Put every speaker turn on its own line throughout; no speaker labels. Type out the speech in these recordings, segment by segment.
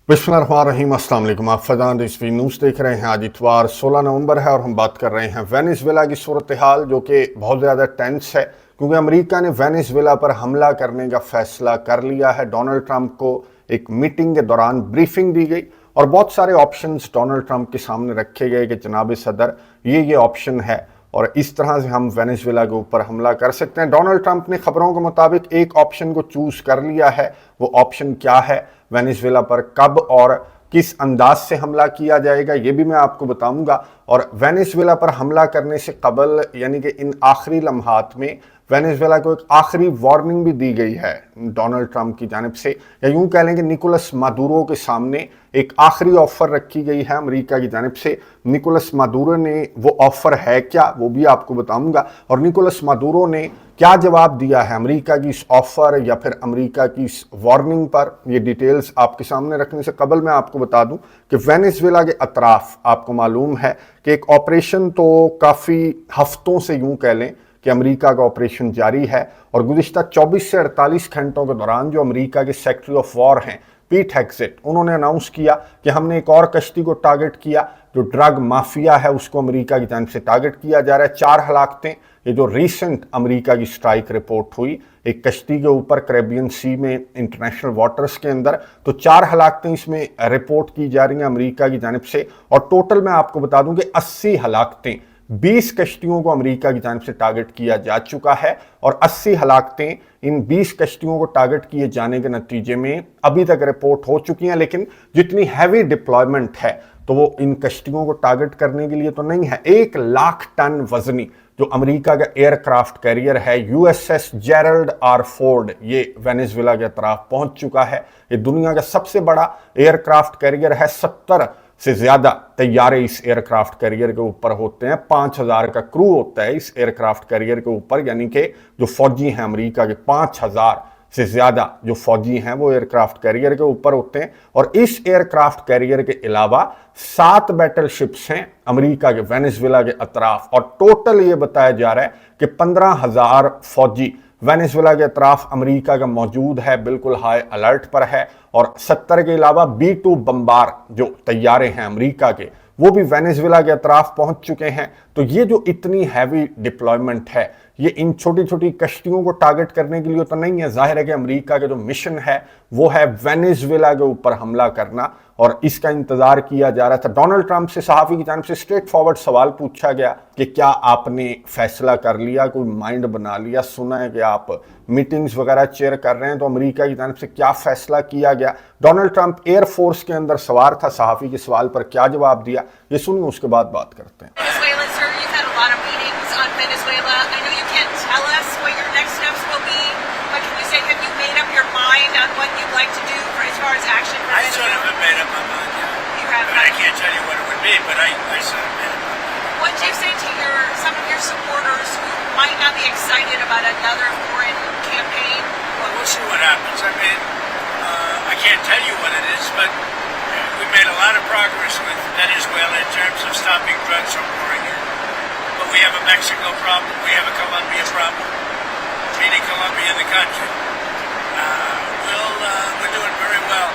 बिस्मिल्लाहिर्रहमानिर्रहीम, अस्सलाम वालेकुम। आप फजान रिजवी न्यूज़ देख रहे हैं। आज इतवार 16 नवंबर है और हम बात कर रहे हैं वेनेजुएला की सूरत हाल, जो कि बहुत ज़्यादा टेंस है क्योंकि अमेरिका ने वेनेजुएला पर हमला करने का फैसला कर लिया है। डोनाल्ड ट्रंप को एक मीटिंग के दौरान ब्रीफिंग दी गई और बहुत सारे ऑप्शंस डोनाल्ड ट्रंप के सामने रखे गए कि जनाब सदर ये ऑप्शन है और इस तरह से हम वेनेजुएला के ऊपर हमला कर सकते हैं। डोनाल्ड ट्रंप ने खबरों के मुताबिक एक ऑप्शन को चूज कर लिया है। वो ऑप्शन क्या है, वेनेजुएला पर कब और किस अंदाज से हमला किया जाएगा, ये भी मैं आपको बताऊंगा। और वेनेजुएला पर हमला करने से कबल यानी कि इन आखिरी लम्हात में वेनेजुएला को एक आखिरी वार्निंग भी दी गई है डोनाल्ड ट्रंप की जानिब से, या यूं कह लें कि निकोलस मादुरो के सामने एक आखिरी ऑफर रखी गई है अमेरिका की जानिब से। निकोलस मादुरो ने वो ऑफर है क्या, वो भी आपको बताऊंगा। और निकोलस मादुरो ने क्या जवाब दिया है अमेरिका की इस ऑफर या फिर अमेरिका की इस वार्निंग पर, ये डिटेल्स आपके सामने रखने से कबल मैं आपको बता दूं कि वेनेजुएला के अतराफ आपको मालूम है कि एक ऑपरेशन तो काफ़ी हफ्तों से यूं कह लें कि अमेरिका का ऑपरेशन जारी है। और गुज़िश्ता 24 से 48 घंटों के दौरान जो अमेरिका के सेक्रेटरी ऑफ वॉर हैं पीट हेग्सेट, उन्होंने अनाउंस किया कि हमने एक और कश्ती को टारगेट किया। जो ड्रग माफिया है उसको अमेरिका की जानिब से टारगेट किया जा रहा है। 4 हलाकतें, ये जो रीसेंट अमेरिका की स्ट्राइक रिपोर्ट हुई एक कश्ती के ऊपर कैरेबियन सी में इंटरनेशनल वाटर्स के अंदर, तो 4 हलाकतें इसमें रिपोर्ट की जा रही हैं अमेरिका की जानिब से। और टोटल मैं आपको बता दूं कि 80 हलाकतें, 20 कश्तियों को अमेरिका की जानिब से टारगेट किया जा चुका है। और 80 हलाकतें इन 20 कश्तियों को टारगेट किए जाने के नतीजे में अभी तक रिपोर्ट हो चुकी हैं। लेकिन जितनी हैवी डिप्लॉयमेंट है तो वो इन कश्तियों को टारगेट करने के लिए तो नहीं है। 1 लाख टन वजनी जो अमेरिका का एयरक्राफ्ट कैरियर है यूएसएस जेरल्ड आर फोर्ड, ये वेनेजुएला के तरफ पहुंच चुका है। ये दुनिया का सबसे बड़ा एयरक्राफ्ट कैरियर है। 70 से ज्यादा तैयारे इस एयरक्राफ्ट कैरियर के ऊपर होते हैं। 5000 का क्रू होता है इस एयरक्राफ्ट कैरियर के ऊपर, यानी कि जो फौजी हैं अमेरिका के 5000 से ज्यादा जो फौजी हैं वो एयरक्राफ्ट कैरियर के ऊपर होते हैं। और इस एयरक्राफ्ट कैरियर के अलावा 7 बैटलशिप्स हैं अमेरिका के वेनेजुएला के अतराफ। और टोटल ये बताया जा रहा है कि 15,000 फौजी वेनेजुएला के अतराफ अमेरिका का मौजूद है, बिल्कुल हाई अलर्ट पर है। और 70 के अलावा B-2 बम्बार जो तैयारे हैं अमेरिका के, वो भी वेनेजुएला के अतराफ पहुंच चुके हैं। तो ये जो इतनी हैवी डिप्लॉयमेंट है, ये इन छोटी छोटी कश्तियों को टारगेट करने के लिए तो नहीं है। जाहिर है कि अमेरिका का जो मिशन है वो है वेनेजुएला के ऊपर हमला करना, और इसका इंतजार किया जा रहा था। डोनाल्ड ट्रंप से सहाफ़ी की जानिब से स्ट्रेट फॉरवर्ड सवाल पूछा गया कि क्या आपने फैसला कर लिया, कोई माइंड बना लिया, सुना है कि आप मीटिंग्स वगैरह चेयर कर रहे हैं, तो अमेरिका की जानिब से क्या फैसला किया गया। डोनाल्ड ट्रंप एयरफोर्स के अंदर सवार था, सहाफ़ी के सवाल पर क्या जवाब दिया, ये सुनिए, उसके बाद बात करते हैं।
But I sort of made it. What do you say to some of your supporters who might not be excited about another foreign campaign? Well, we'll see what happens. I mean, I can't tell you what it is, but we made a lot of progress with Venezuela in terms of stopping drugs from pouring in. But we have a Mexico problem. We have a Colombia problem. Meaning Colombia in the country. We're doing very well.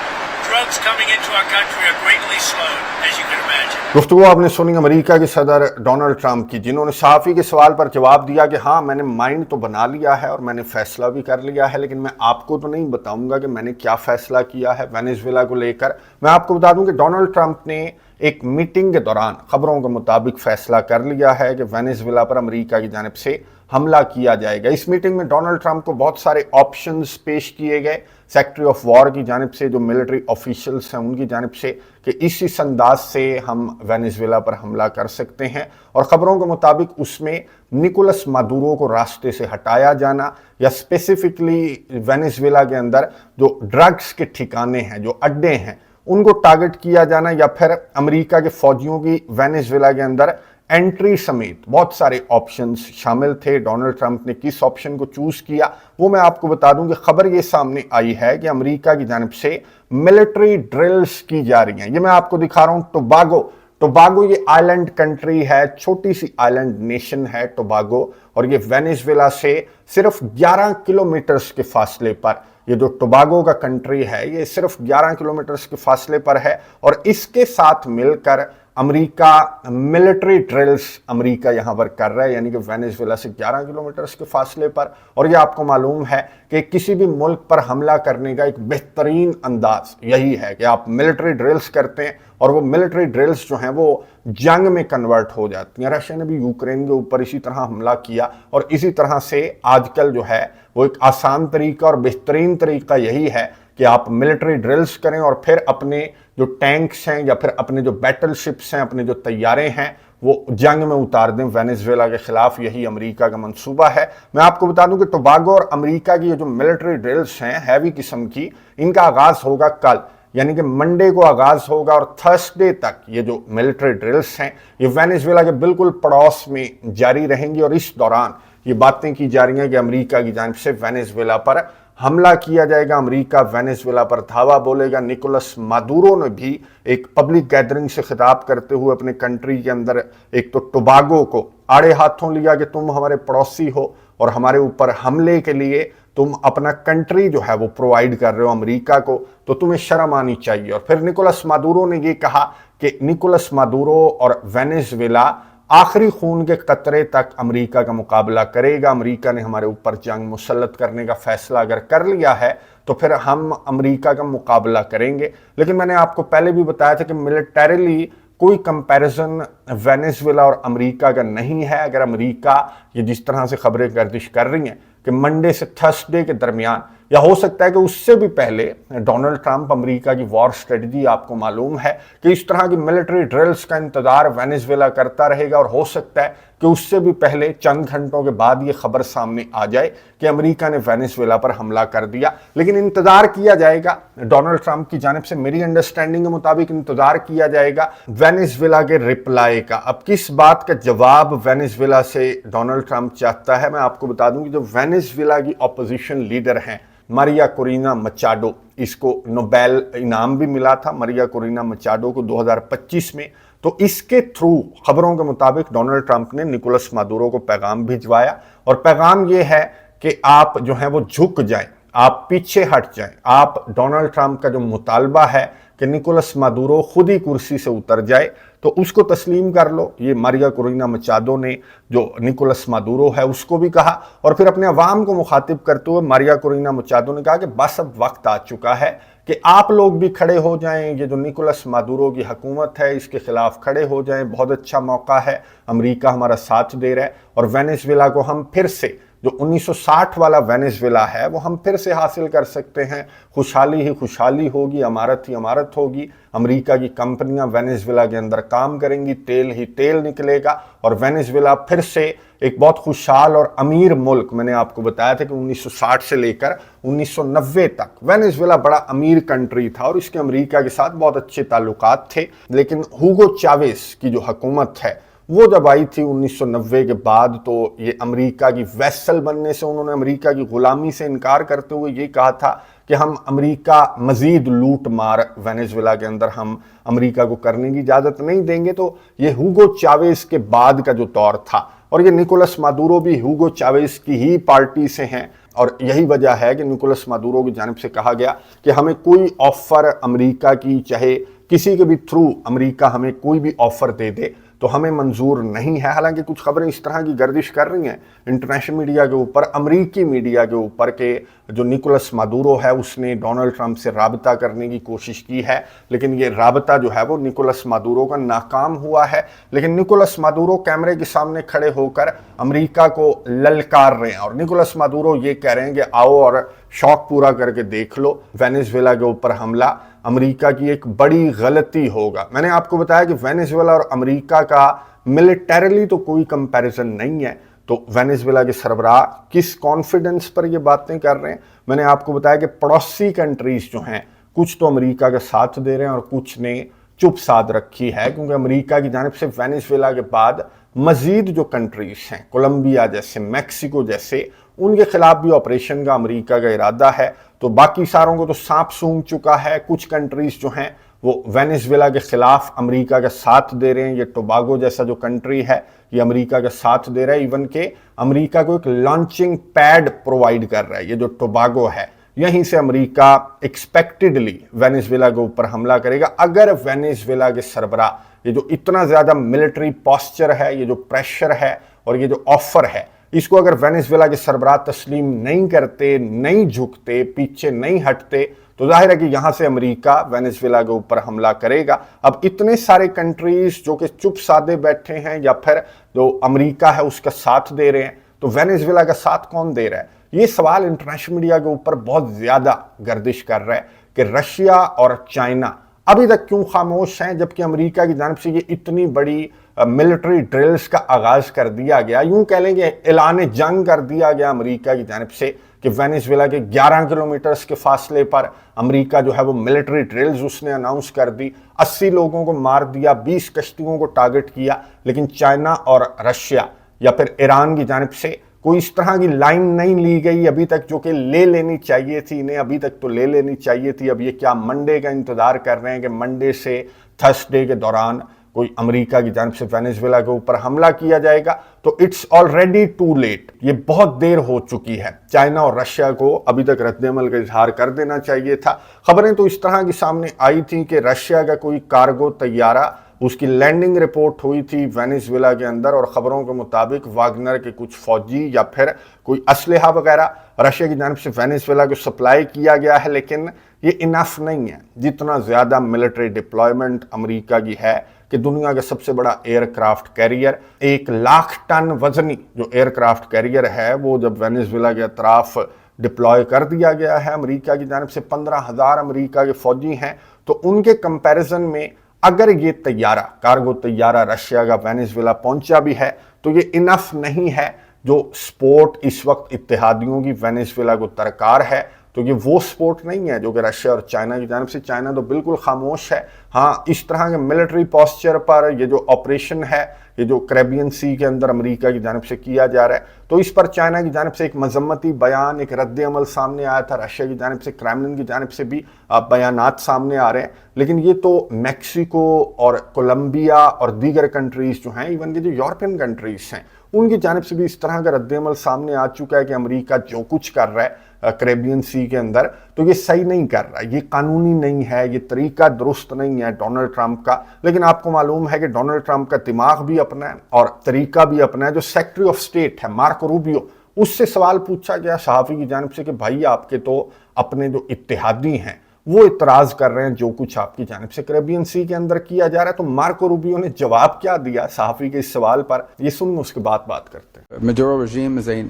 Drugs coming into our country are greatly slowed, as you can imagine.
गुफ्तगू आपने सुनी America के सदर Donald Trump की, जिन्होंने सहाफ़ी के सवाल पर जवाब दिया कि हाँ, मैंने माइंड तो बना लिया है और मैंने फैसला भी कर लिया है, लेकिन मैं आपको तो नहीं बताऊंगा कि मैंने क्या फैसला किया है वेनेजुएला को लेकर। मैं आपको बता दूं कि डोनाल्ड ट्रंप ने एक मीटिंग के दौरान खबरों के मुताबिक फैसला कर लिया है कि वेनेजुएला पर अमेरिका की जानिब से हमला किया जाएगा। इस मीटिंग में डोनाल्ड ट्रंप को बहुत सारे ऑप्शंस पेश किए गए सेक्रेटरी ऑफ वॉर की जानिब से, जो मिलिट्री ऑफिशियल्स हैं उनकी जानिब से, कि इस अंदाज से हम वेनेजुएला पर हमला कर सकते हैं। और ख़बरों के मुताबिक उसमें निकोलस मादुरो को रास्ते से हटाया जाना, या स्पेसिफिकली वेनेजुएला के अंदर जो ड्रग्स के ठिकाने हैं, जो अड्डे हैं, उनको टारगेट किया जाना, या फिर अमेरिका के फौजियों की वेनेजुएला के अंदर एंट्री समेत बहुत सारे ऑप्शंस शामिल थे। डोनाल्ड ट्रंप ने किस ऑप्शन को चूज किया वो मैं आपको बता दूं कि खबर ये सामने आई है कि अमेरिका की जानिब से मिलिट्री ड्रिल्स की जा रही हैं। ये मैं आपको दिखा रहा हूं टोबागो टोबागो ये आइलैंड कंट्री है, छोटी सी आइलैंड नेशन है टोबागो, और ये वेनेजुएला से सिर्फ 11 किलोमीटर्स के फासले पर, ये जो टोबागो का कंट्री है ये सिर्फ 11 किलोमीटर्स के फासले पर है। और इसके साथ मिलकर अमेरिका मिलिट्री ड्रिल्स अमेरिका यहां पर कर रहा है, यानी कि वेनेजुएला से 11 किलोमीटर्स के फासले पर। और ये आपको मालूम है कि किसी भी मुल्क पर हमला करने का एक बेहतरीन अंदाज यही है कि आप मिलिट्री ड्रिल्स करते हैं, और वो मिलिट्री ड्रिल्स जो हैं वो जंग में कन्वर्ट हो जाती हैं। रशिया ने भी यूक्रेन के ऊपर इसी तरह हमला किया, और इसी तरह से आजकल जो है वो एक आसान तरीका और बेहतरीन तरीका यही है कि आप मिलिट्री ड्रिल्स करें और फिर अपने जो टैंक्स हैं या फिर अपने जो बैटलशिप्स हैं, अपने जो तैयारे हैं, वो जंग में उतार दें वेनेजुएला के खिलाफ। यही अमेरिका का मंसूबा है। मैं आपको बता दूं कि टोबागो और अमेरिका की ये जो मिलिट्री ड्रिल्स हैं हैवी किस्म की, इनका आगाज होगा कल, यानी कि मंडे को आगाज होगा, और थर्सडे तक ये जो मिलिट्री ड्रिल्स हैं ये वेनेजुएला के बिल्कुल पड़ोस में जारी रहेंगी। और इस दौरान ये बातें की जा रही हैं कि अमेरिका की जानिब से वेनेजुएला पर हमला किया जाएगा, अमेरिका वेनेजुएला पर धावा बोलेगा। निकोलस मादुरो ने भी एक पब्लिक गैदरिंग से खिताब करते हुए अपने कंट्री के अंदर एक तो टोबागो को आड़े हाथों लिया कि तुम हमारे पड़ोसी हो और हमारे ऊपर हमले के लिए तुम अपना कंट्री जो है वो प्रोवाइड कर रहे हो अमेरिका को, तो तुम्हें शर्म आनी चाहिए। और फिर निकोलस मादुरो ने ये कहा कि निकोलस मादुरो और वेनेजुएला आखिरी खून के कतरे तक अमेरिका का मुकाबला करेगा। अमेरिका ने हमारे ऊपर जंग मुसल्लत करने का फैसला अगर कर लिया है तो फिर हम अमेरिका का मुकाबला करेंगे। लेकिन मैंने आपको पहले भी बताया था कि मिलिटरीली कोई कंपैरिजन वेनेजुएला और अमेरिका का नहीं है। अगर अमेरिका ये जिस तरह से खबरें गर्दिश कर रही हैं कि मंडे से थर्सडे के दरमियान, या हो सकता है कि उससे भी पहले, डोनाल्ड ट्रंप अमेरिका की वॉर स्ट्रेटजी आपको मालूम है कि इस तरह की मिलिट्री ड्रिल्स का इंतजार वेनेजुएला करता रहेगा, और हो सकता है कि उससे भी पहले चंद घंटों के बाद ये खबर सामने आ जाए कि अमेरिका ने वेनेजुएला पर हमला कर दिया। लेकिन इंतजार किया जाएगा डोनाल्ड ट्रंप की जानिब से, मेरी अंडरस्टैंडिंग के मुताबिक इंतजार किया जाएगा वेनेजुएला के रिप्लाई का। अब किस बात का जवाब वेनेजुएला से डोनाल्ड ट्रंप चाहता है, मैं आपको बता दूं कि जो वेनेजुएला की अपोजिशन लीडर हैं मारिया कोरिना मचाडो, इसको नोबेल इनाम भी मिला था मारिया कोरिना मचाडो को 2025 में। तो इसके थ्रू खबरों के मुताबिक डोनाल्ड ट्रंप ने निकोलस मादुरो को पैगाम भिजवाया, और पैगाम ये है कि आप जो है वो झुक जाएं, आप पीछे हट जाएं। आप डोनाल्ड ट्रंप का जो मुतालबा है कि निकोलस मादुरो खुद ही कुर्सी से उतर जाए, तो उसको तस्लीम कर लो। ये मारिया कोरिना मचाडो ने जो निकोलस मादुरो है उसको भी कहा, और फिर अपने अवाम को मुखातिब करते हुए मारिया कोरिना मचाडो ने कहा कि बस अब वक्त आ चुका है कि आप लोग भी खड़े हो जाएं, ये जो निकोलस मादुरो की हुकूमत है इसके खिलाफ खड़े हो जाएं। बहुत अच्छा मौका है, अमेरिका हमारा साथ दे रहा है, और वेनेजुएला को हम फिर से, जो 1960 वाला वेनेजुएला है वो हम फिर से हासिल कर सकते हैं। खुशहाली ही खुशहाली होगी, इमारत ही इमारत होगी, अमेरिका की कंपनियां वेनेजुएला के अंदर काम करेंगी, तेल ही तेल निकलेगा, और वेनेजुएला फिर से एक बहुत खुशहाल और अमीर मुल्क। मैंने आपको बताया था कि 1960 से लेकर 1990 तक वेनेजुएला बड़ा अमीर कंट्री था, और इसके अमेरिका के साथ बहुत अच्छे ताल्लुकात थे। लेकिन हुगो चावेस की जो हुकूमत है वो जब आई थी 1990 के बाद, तो ये अमेरिका की वैसल बनने से, उन्होंने अमेरिका की गुलामी से इनकार करते हुए ये कहा था कि हम अमेरिका मजीद लूट मार वेनेजुएला के अंदर हम अमेरिका को करने की इजाज़त नहीं देंगे। तो ये हुगो चावेस के बाद का जो दौर था, और ये निकोलस मादुरो भी हुगो चावेस की ही पार्टी से हैं, और यही वजह है कि निकोलस मादुरो की जानिब से कहा गया कि हमें कोई ऑफर अमेरिका की, चाहे किसी के भी थ्रू अमेरिका हमें कोई भी ऑफर दे दे, तो हमें मंजूर नहीं है। हालांकि कुछ खबरें इस तरह की गर्दिश कर रही हैं इंटरनेशनल मीडिया के ऊपर, अमेरिकी मीडिया के ऊपर, के जो निकोलस मादुरो है उसने डोनाल्ड ट्रंप से राबता करने की कोशिश की है, लेकिन ये राबता जो है वो निकोलस मादुरो का नाकाम हुआ है। लेकिन निकोलस मादुरो कैमरे के सामने खड़े होकर अमेरिका को ललकार रहे हैं, और निकोलस मादुरो ये कह रहे हैं कि आओ और शौक पूरा करके देख लो, वेनेजुएला के ऊपर हमला अमेरिका की एक बड़ी गलती होगा। मैंने आपको बताया कि वेनेजुएला और अमेरिका का मिलिटरीली तो कोई कंपैरिजन नहीं है, तो वेनेजुएला के सरबराह किस कॉन्फिडेंस पर ये बातें कर रहे हैं। मैंने आपको बताया कि पड़ोसी कंट्रीज जो हैं कुछ तो अमेरिका का साथ दे रहे हैं और कुछ ने चुप साध रखी है, क्योंकि अमेरिका की जानिब से वेनेजुएला के बाद मजीद जो कंट्रीज हैं, कोलंबिया जैसे, मैक्सिको जैसे, उनके खिलाफ भी ऑपरेशन का अमेरिका का इरादा है। तो बाकी सारों को तो सांप सूंघ चुका है। कुछ कंट्रीज जो हैं وہ وینیزویلا کے خلاف امریکہ کا ساتھ دے رہے ہیں. یہ ٹوباگو جیسا جو کنٹری ہے یہ امریکہ کا ساتھ دے رہا ہے, ایون کہ امریکہ کو ایک لانچنگ پیڈ پرووائڈ کر رہا ہے. یہ جو ٹوباگو ہے یہیں سے امریکہ ایکسپیکٹڈلی وینیزویلا کے اوپر حملہ کرے گا اگر وینیزویلا کے سربراہ یہ جو اتنا زیادہ ملٹری پوسچر ہے, یہ جو پریشر ہے اور یہ جو آفر ہے, اس کو اگر وینیزویلا کے سربراہ تسلیم نہیں کرتے, نہیں جھکتے, پیچھے نہیں ہٹتے, تو ظاہر ہے کہ یہاں سے امریکہ وینیزویلا کے اوپر حملہ کرے گا. اب اتنے سارے کنٹریز جو کہ چپ سادے بیٹھے ہیں یا پھر جو امریکہ ہے اس کا ساتھ دے رہے ہیں, تو وینیزویلا کا ساتھ کون دے رہا ہے؟ یہ سوال انٹرنیشنل میڈیا کے اوپر بہت زیادہ گردش کر رہا ہے کہ رشیا اور چائنا ابھی تک کیوں خاموش ہیں جبکہ امریکہ کی جانب سے یہ اتنی بڑی ملٹری ڈرلز کا آغاز کر دیا گیا, یوں کہہ لیں کہ اعلان جنگ کر دیا گیا امریکہ کی جانب سے کہ وینیزویلا کے 11 کلومیٹرز کے فاصلے پر امریکہ جو ہے وہ ملٹری ڈرلز اس نے اناؤنس کر دی, 80 لوگوں کو مار دیا, 20 کشتیوں کو ٹارگٹ کیا. لیکن چائنا اور رشیا یا پھر ایران کی جانب سے کوئی اس طرح کی لائن نہیں لی گئی ابھی تک جو کہ لے لینی چاہیے تھی انہیں, ابھی تک تو لے لینی چاہیے تھی. اب یہ کیا منڈے کا انتظار کر رہے ہیں کہ منڈے سے تھرسڈے کے دوران کوئی امریکہ کی جانب سے وینیزویلا کے اوپر حملہ کیا جائے گا؟ تو اٹس آلریڈی ٹو لیٹ, یہ بہت دیر ہو چکی ہے. چائنا اور رشیا کو ابھی تک رد عمل کا اظہار کر دینا چاہیے تھا. خبریں تو اس طرح کی سامنے آئی تھیں کہ رشیا کا کوئی کارگو طیارہ اس کی لینڈنگ رپورٹ ہوئی تھی وینیزویلا کے اندر, اور خبروں کے مطابق واگنر کے کچھ فوجی یا پھر کوئی اسلحہ وغیرہ رشیا کی جانب سے وینیزویلا کو سپلائی کیا گیا ہے. لیکن یہ انف نہیں ہے. جتنا زیادہ ملٹری ڈپلائمنٹ امریکہ کی ہے کہ دنیا کا سب سے بڑا ایئر کرافٹ کیریئر 1,00,000 ٹن وزنی جو ایئر کرافٹ کیریئر ہے وہ جب وینیزویلا کے اطراف ڈپلوائے کر دیا گیا ہے امریکہ کی جانب سے, 15,000 امریکہ کے فوجی ہیں, تو ان کے کمپیریزن میں اگر یہ طیارہ کارگو طیارہ رشیا کا وینیزویلا پہنچا بھی ہے تو یہ انف نہیں ہے. جو سپورٹ اس وقت اتحادیوں کی وینیزویلا کو درکار ہے تو یہ وہ سپورٹ نہیں ہے جو کہ رشیا اور چائنا کی جانب سے. چائنا تو بالکل خاموش ہے. ہاں, اس طرح کے ملٹری پوسچر پر یہ جو آپریشن ہے, یہ جو کریبین سی کے اندر امریکہ کی جانب سے کیا جا رہا ہے, تو اس پر چائنا کی جانب سے ایک مذمتی بیان, ایک رد عمل سامنے آیا تھا. رشیا کی جانب سے, کریملن کی جانب سے بھی بیانات سامنے آ رہے ہیں. لیکن یہ تو میکسیکو اور کولمبیا اور دیگر کنٹریز جو ہیں, ایون کہ جو یورپین کنٹریز ہیں, ان کی جانب سے بھی اس طرح کا رد عمل سامنے آ چکا ہے کہ امریکہ جو کچھ کر رہا ہے کریبین سی کے اندر تو یہ صحیح نہیں کر رہا, یہ قانونی نہیں ہے, یہ طریقہ درست نہیں ہے ڈونلڈ ٹرمپ کا. لیکن آپ کو معلوم ہے کہ ڈونلڈ ٹرمپ کا دماغ بھی اپنا ہے اور طریقہ بھی اپنا ہے. جو سیکرٹری آف اسٹیٹ ہے مارکو روبیو, اس سے سوال پوچھا گیا صحافی کی جانب سے کہ بھائی آپ کے تو اپنے جو اتحادی ہیں وہ اعتراض کر رہے ہیں جو کچھ آپ کی جانب سے کریبین سی کے اندر کیا جا رہا ہے, تو مارکو روبیو نے جواب کیا دیا صحافی کے اس سوال پر, یہ سن اس کے بعد بات کرتے ہیں.
Maduro regime is a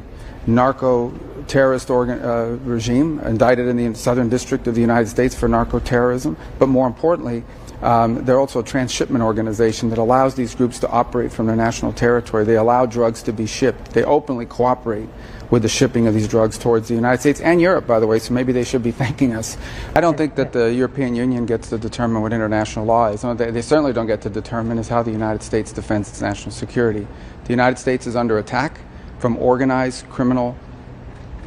narco-terrorist regime indicted in the Southern District of the United States for narco-terrorism. But more importantly, they're also a transshipment organization that allows these groups to operate from their national territory. They allow drugs to be shipped. They openly cooperate with the shipping of these drugs towards the United States and Europe, by the way, so maybe they should be thanking us. I don't think that the European Union gets to determine what international law is. No, they certainly don't get to determine is how the United States defends its national security. The United States is under attack from organized criminal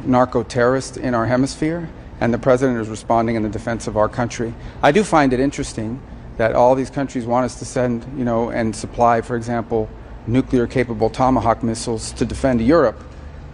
narco-terrorists in our hemisphere, and the President is responding in the defense of our country. I do find it interesting that all these countries want us to send, and supply, for example, nuclear-capable Tomahawk missiles to defend Europe.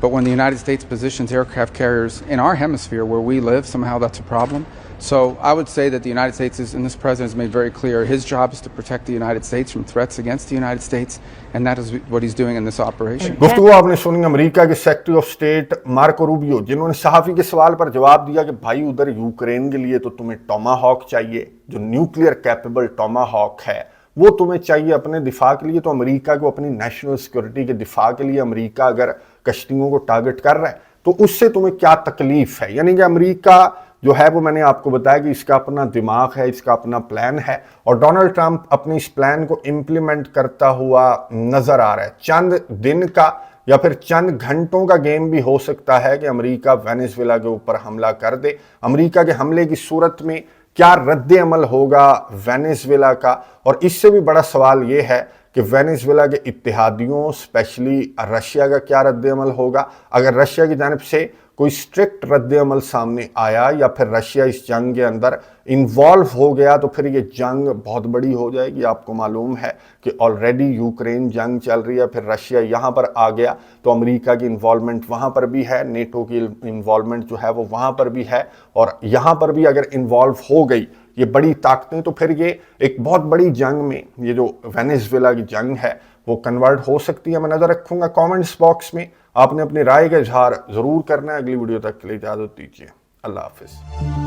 But when the United States positions aircraft carriers in our hemisphere where we live, somehow that's a problem. So I would say that the United States and this president has made very clear, his job is to protect the United States from threats against the United States, and that is what he's doing in this operation.
گفتگو آپ نے سنی امریکہ کے secretary of state Marco Rubio, جنہوں نے صحافی کے سوال پر جواب دیا کہ بھائی ادھر یوکرین کے لیے تو تمہیں ٹوما ہاک چاہیے, جو نیوکلیئر کیپیبل ٹوما ہاک ہے وہ تمہیں چاہیے اپنے دفاع کے لیے. تو امریکہ کو اپنی نیشنل سیکورٹی کے دفاع کے لیے امریکہ اگر کشتیوں کو ٹارگٹ کر رہا ہے تو اس سے تمہیں کیا تکلیف ہے؟ یعنی کہ امریکہ جو ہے وہ میں نے آپ کو بتایا کہ اس کا اپنا دماغ ہے, اس کا اپنا پلان ہے, اور ڈونلڈ ٹرمپ اپنی اس پلان کو امپلیمنٹ کرتا ہوا نظر آ رہا ہے. چند دن کا یا پھر چند گھنٹوں کا گیم بھی ہو سکتا ہے کہ امریکہ وینیزویلا کے اوپر حملہ کر دے. امریکہ کے حملے کی صورت میں کیا رد عمل ہوگا وینیزویلا کا؟ اور اس سے بھی بڑا سوال یہ ہے کہ وینیزویلا کے اتحادیوں اسپیشلی رشیا کا کیا رد عمل ہوگا؟ اگر رشیا کی جانب سے कोई स्ट्रिक्ट रद्द अमल सामने आया या फिर रशिया इस जंग के अंदर इन्वॉल्व हो गया तो फिर ये जंग बहुत बड़ी हो जाएगी। आपको मालूम है कि ऑलरेडी यूक्रेन जंग चल रही है, फिर रशिया यहाँ पर आ गया तो अमेरिका की इन्वॉल्वमेंट वहाँ पर भी है, नेटो की इन्वॉल्वमेंट जो है वो वहाँ पर भी है, और यहाँ पर भी अगर इन्वॉल्व हो गई ये बड़ी ताकतें तो फिर ये एक बहुत बड़ी जंग में, ये जो वेनेजुएला की जंग है वो कन्वर्ट हो सकती है। मैं नज़र रखूंगा कमेंट्स बॉक्स में, आपने अपनी राय का इजहार ज़रूर करना है। अगली वीडियो तक के लिए इजाज़त दीजिए, अल्लाह हाफिज़।